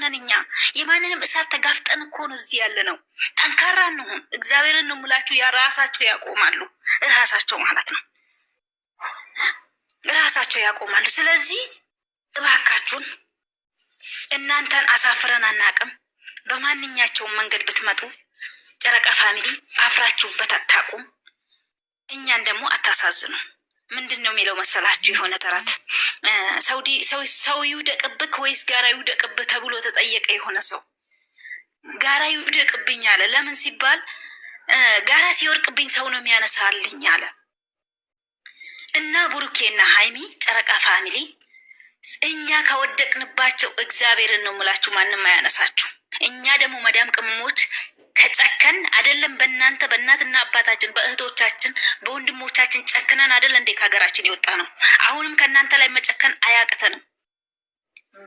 ነን እኛ። የማንንም እሳት ተጋፍጠን እኮ ነው እዚህ ያለ ነው። ጠንካራ እንሁን። እግዚአብሔርን ነው የምላችሁ። ራሳቸው ያቆማሉ። ራሳቸው ማለት ነው ራሳቸው ያቆማሉ። ስለዚህ እባካችሁን እናንተን አሳፍረን አናቅም። በማንኛቸውም መንገድ ብትመጡ ጨረቃ ፋሚሊ አፍራችሁበት አታቁም። እኛን ደግሞ አታሳዝኑ። ምንድን ነው የሚለው መሰላችሁ? የሆነ ተረት ሰው ይውደቅብክ ወይስ ጋራ ይውደቅብህ ተብሎ ተጠየቀ። የሆነ ሰው ጋራ ይውደቅብኝ አለ። ለምን ሲባል ጋራ ሲወርቅብኝ ሰው ነው የሚያነሳልኝ አለ። እና ቡሩኬና ሃይሚ ጨረቃ ፋሚሊ እኛ ከወደቅንባቸው እግዚአብሔርን ነው የምላችሁ፣ ማንም አያነሳችሁ። እኛ ደግሞ መዳም ቅመሞች ከጨከን አይደለም በእናንተ በእናትና አባታችን በእህቶቻችን በወንድሞቻችን ጨክነን አይደል እንዴ ከሀገራችን የወጣ ነው። አሁንም ከእናንተ ላይ መጨከን አያቅተንም።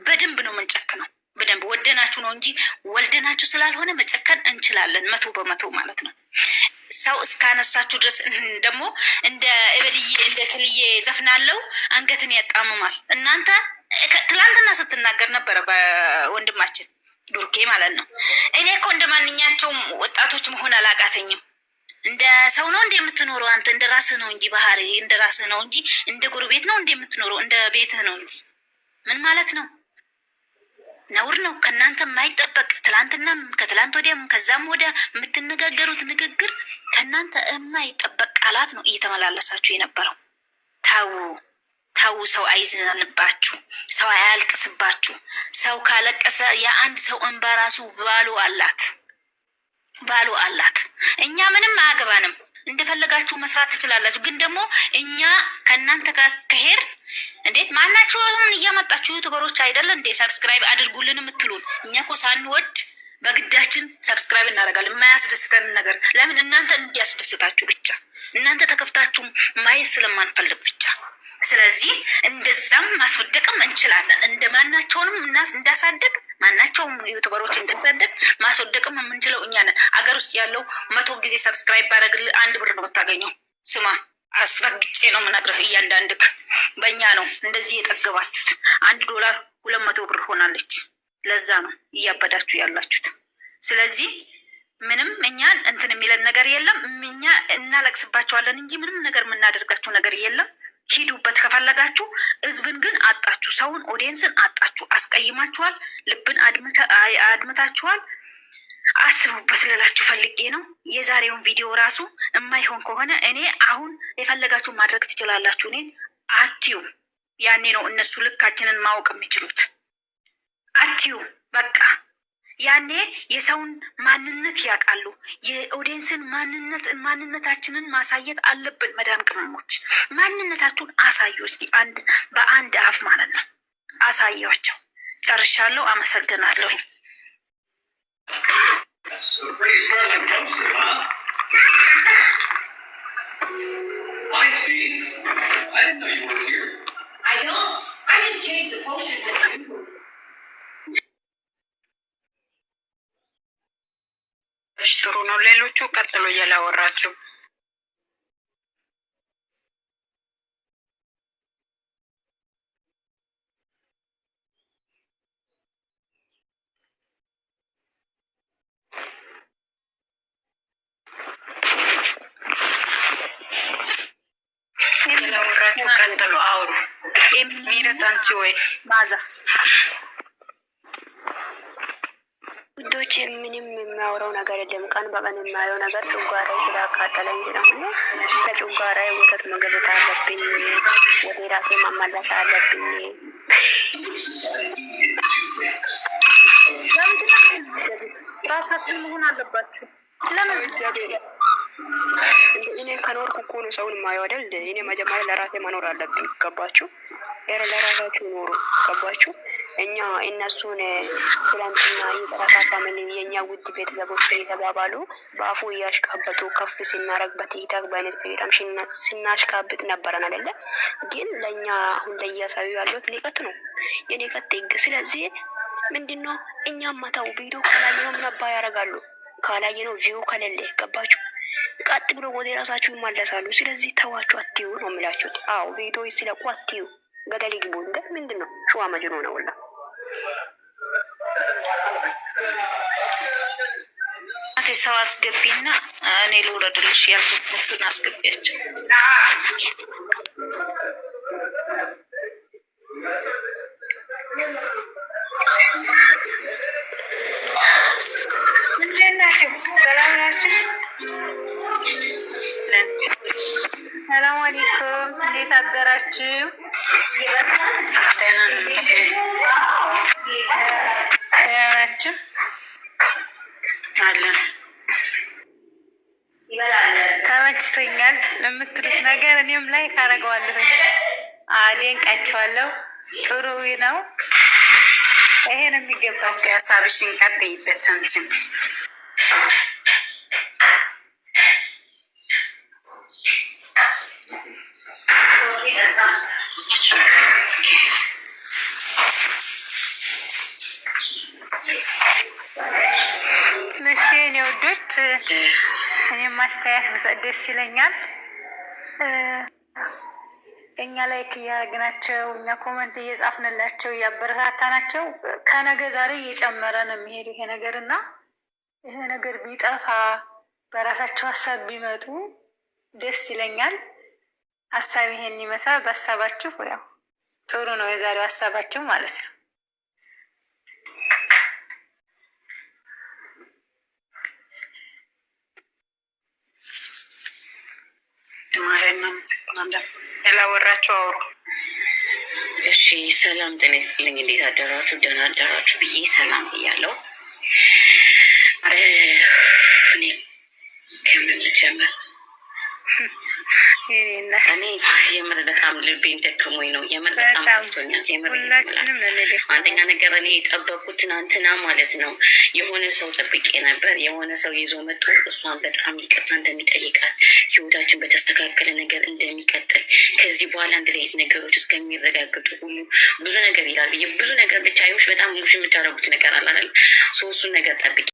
በደንብ ነው የምንጨክነው። በደንብ ወደናችሁ ነው እንጂ ወልደናችሁ ስላልሆነ መጨከን እንችላለን 100% ማለት ነው። ሰው እስካነሳችሁ ድረስ ደግሞ እንደ እበልዬ እንደ ክልዬ ዘፍናለው አንገትን ያጣምማል። እናንተ ትላንትና ስትናገር ነበረ በወንድማችን ቡርኬ ማለት ነው። እኔ እኮ እንደ ማንኛቸውም ወጣቶች መሆን አላቃተኝም። እንደ ሰው ነው እንደ የምትኖረው አንተ እንደ ራስህ ነው እንጂ ባህሪ እንደ ራስህ ነው እንጂ እንደ ጎረቤት ነው እንደ የምትኖረው እንደ ቤትህ ነው እንጂ ምን ማለት ነው? ነውር ነው። ከእናንተ የማይጠበቅ ትላንትናም ከትላንት ወዲያም ከዛም ወዲያ የምትነጋገሩት ንግግር ከእናንተ የማይጠበቅ ቃላት ነው እየተመላለሳችሁ የነበረው። ታው ሰው አይዘንባችሁ፣ ሰው አያልቅስባችሁ። ሰው ካለቀሰ የአንድ ሰው እንባ ራሱ ባሉ አላት። እኛ ምንም አያገባንም። እንደፈለጋችሁ መስራት ትችላላችሁ። ግን ደግሞ እኛ ከእናንተ ጋር ከሄድ እንዴ ማናችሁም እያመጣችሁ ዩቲዩበሮች አይደለ እንዴ ሰብስክራይብ አድርጉልን የምትሉን? እኛ እኮ ሳንወድ በግዳችን ሰብስክራይብ እናደርጋለን። የማያስደስተን ነገር ለምን? እናንተ እንዲያስደስታችሁ ብቻ፣ እናንተ ተከፍታችሁ ማየት ስለማንፈልግ ብቻ። ስለዚህ እንደዛም ማስወደቅም እንችላለን። እንደማናቸውንም እናስ እንዳሳደግ ማናቸውም ዩቲዩበሮች እንዳሳደግ ማስወደቅም የምንችለው እኛ ነን። አገር ውስጥ ያለው 100 ጊዜ ሰብስክራይብ ባደረግል 1 ብር ነው የምታገኘው። ስማ አስረግጬ ነው የምነግርህ። እያንዳንድክ በእኛ ነው እንደዚህ የጠገባችሁት። $1 200 ብር ሆናለች። ለዛ ነው እያበዳችሁ ያላችሁት። ስለዚህ ምንም እኛን እንትን የሚለን ነገር የለም። እኛ እናለቅስባቸዋለን እንጂ ምንም ነገር የምናደርጋችሁ ነገር የለም። ሂዱበት ከፈለጋችሁ። ህዝብን ግን አጣችሁ፣ ሰውን ኦዲየንስን አጣችሁ፣ አስቀይማችኋል፣ ልብን አድምታችኋል። አስቡበት ልላችሁ ፈልጌ ነው። የዛሬውን ቪዲዮ ራሱ የማይሆን ከሆነ እኔ አሁን የፈለጋችሁ ማድረግ ትችላላችሁ። እኔ አትዩ። ያኔ ነው እነሱ ልካችንን ማወቅ የሚችሉት። አትዩ በቃ ያኔ የሰውን ማንነት ያውቃሉ። የኦዲየንስን ማንነታችንን ማሳየት አለብን። መዳም ቅመሞች ማንነታችሁን አሳዩ እስቲ፣ በአንድ አፍ ማለት ነው። አሳያቸው። ጨርሻለሁ። አመሰግናለሁ። ጥሩ ነው። ሌሎቹ ቀጥሎ እያላወራችሁ ቀጥሎ አውሩ። ሚረታንቺ ወይ ማዛ ውዶች ምንም የሚያወራው ነገር የለም። ቀን በቀን የማየው ነገር ጨጓራዬ ስላቃጠለኝ ነው። ለጨጓራዬ ወተት መገዛት አለብኝ፣ ወደ ራሴ ማመለስ አለብኝ። ራሳችን መሆን አለባችሁ። ለምን እኔ ከኖርኩ እኮ ነው ሰውን የማየው አይደል? እኔ መጀመሪያ ለራሴ መኖር አለብኝ። ገባችሁ? ለራሳችሁ ኖሩ። ገባችሁ? እኛ እነሱን ትላንትና የጨረቃ ፋሚሊ የእኛ ውድ ቤተሰቦች የተባባሉ በአፉ እያሽቃበጡ ከፍ ሲናረግ በቲክታክ በኢንስታግራም ሲናሽቃብጥ ነበረን አይደለ? ግን ለእኛ አሁን ለእያሳዩ ያሉት ንቀት ነው፣ የንቀት ጥግ። ስለዚህ ምንድነው እኛም መተው ቪዲዮ ካላየነው ምን አባ ያደርጋሉ? ካላየነው ቪው ከሌለ ገባችሁ? ቀጥ ብሎ ወደ ራሳችሁ ይመለሳሉ። ስለዚህ ተዋችሁ፣ አትዩ ነው የሚላችሁት። አዎ ቪዲዮ ሲለቁ አትዩ፣ ገደል ይግቡ። እንደ ምንድነው ሸዋ መጅኖ ነው ወላ ሰው አስገቢና እኔ ልውረድልሽ ያልኩትን አስገቢያቸው። እንዴት ናችሁ? ሰላም ናችሁ? ሰላም አለይኩም። እንዴት አደራችሁ? ደህና ናችሁ? አለን። ተመችቶኛል ለምትሉት ነገር እኔም ላይ ካረገዋለሁ። አደንቃችኋለሁ። ጥሩ ነው። ይሄ ነው የሚገባቸው። ሀሳብሽን ቀጥይበት አንቺም። እሺ የኔ ውዶች እኔም ማስተያየት ብሰጥ ደስ ይለኛል። እኛ ላይክ እያደረግናቸው እኛ ኮመንት እየጻፍንላቸው እያበረታታናቸው ከነገ ዛሬ እየጨመረ ነው የሚሄዱ ይሄ ነገር እና ይሄ ነገር ቢጠፋ በራሳቸው ሀሳብ ቢመጡ ደስ ይለኛል። ሀሳብ ይሄን ይመስላል። በሀሳባችሁ ያው ጥሩ ነው የዛሬው ሀሳባችሁ ማለት ነው። ያላወራችሁ አውሩ። እሺ ሰላም ጤና ይስጥልኝ። እንዴት አደራችሁ? ደህና አደራችሁ ብዬ ሰላም ብያለሁ። እኔ ከምን ልጀምር? እኔ የምር በጣም ልቤን ደክሞኝ ነው። የምር በጣም ከፍቶኛል። አንደኛ ነገር እኔ የጠበኩት ትናንትና ማለት ነው የሆነ ሰው ጠብቄ ነበር። የሆነ ሰው ይዞ መጥቶ እሷን በጣም ይቅርታ እንደሚጠይቃት ህይወታችን በተስተካከለ ነገር እንደሚቀጥል ከዚህ በኋላ እንደዚህ አይነት ነገሮች እስከሚረጋገጡ ሁሉ ብዙ ነገር ይላል ብዬ ብዙ ነገር ብቻ ይዎች በጣም ሙሽ የምታደርጉት ነገር አላል። እሱን ነገር ጠብቄ